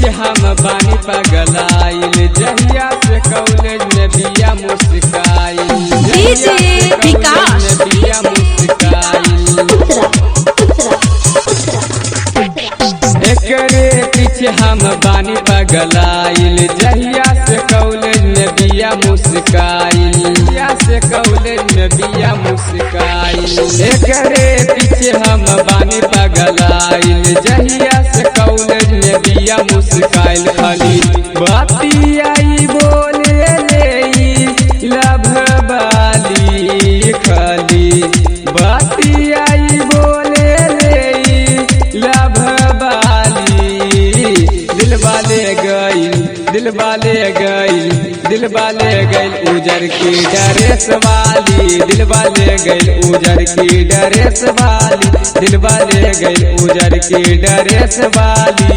पीछे हम बानी पगलाइल, जहिया से कॉलेज में बिया मुस्काइल, डीजे विकास बिया मुस्काइल। एकरे पीछे हम बानी पगलाइल, जहिया से कॉलेज में बिया मुस्काइल, जहिया से कॉलेज में बिया मुस्काइल। एकरे पीछे हम बानी पगलाइल, जहिया से कॉलेज में बिया मुस्काइल। खाली बतियाई बोले ले लभ बाली, खाली बतियाई बोले ले लभ बाली। दिलवा ले गइल, दिलवा ले गइल, दिलवा ले गइल उजर की ड्रेस वाली, दिलवा ले गइल उजर की ड्रेस वाली, दिलवा ले गइल उजर की ड्रेस वाली।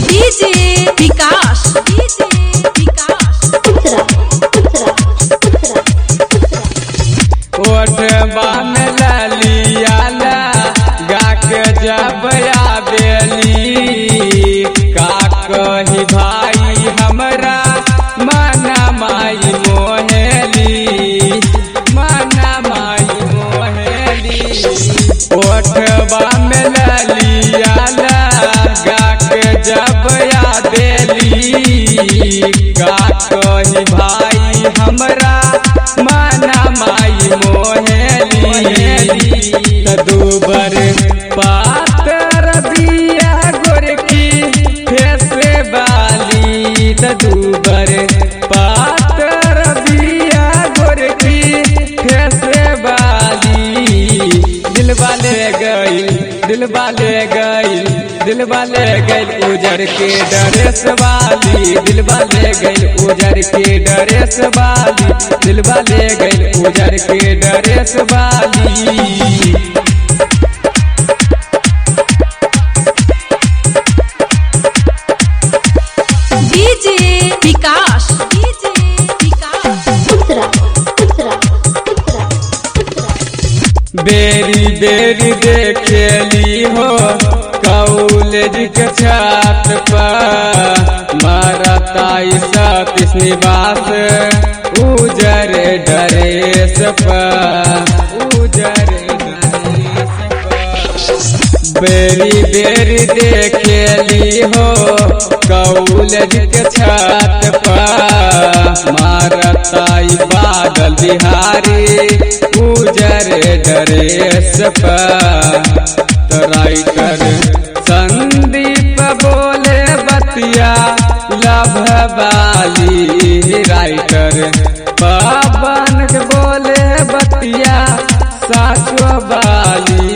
डीजे विकास ओठवा में ललियाला गाक जब आवेली, का कही भाई हमरा मना माई मोहेली, मना माई मोहेली। ओठवा में ललियाला गाक जब आवेली, का कही भाई हमरा मना माई मोहेली। तदुबर पातर बिया गोरकी फेस वाली, तदुबर पातर बिया गोरकी फेस वाली। दिलवा ले गइल, दिलवा ले गइल, दिलवा ले गइल उजर के ड्रेस वाली, दिलवा ले गइल उजर के ड्रेस वाली, दिलवा ले गइल उजर के ड्रेस वाली। डीजे विकास बेरी बेरी देखेली हो कॉलेज के छत पर, मरताई सतीश निवास उजर ड्रेस पर, उजर ड्रेस पर। बेरी बेरी देखेली हो कॉलेज के छत पर, मारताई बादल बिहारी उजर ड्रेस पर। तो राइटर संदीप बोले बतिया लभ वाली, राइटर पवन बोले बतिया साचो वाली।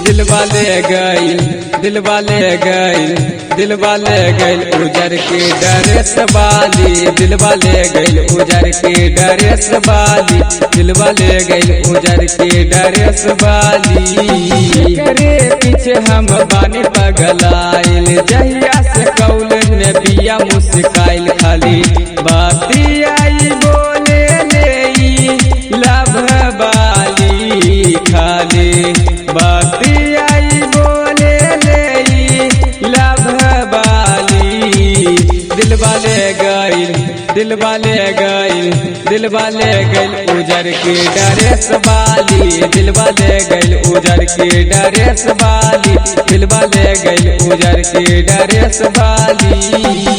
दिलवा ले गइल, दिलवा ले गइल, दिलवा ले गइल उजर के ड्रेस वाली, दिलवा ले गइल उजर के ड्रेस वाली, दिलवा ले गइल उजर के ड्रेस वाली। करे पीछे हम बानी पगलाइल, जहिया से कॉलेज में बिया मुस्काइल। खाली बतियाई बोले ले लभ वाली, खाली बतियाई बोले ले लभ वाली। दिलवा ले गइल, दिलवा ले गइल, दिलवा ले गइल उजर की ड्रेस वाली, दिलवा ले गइल उजर की ड्रेस वाली, दिलवा ले गइल उजर की ड्रेस वाली।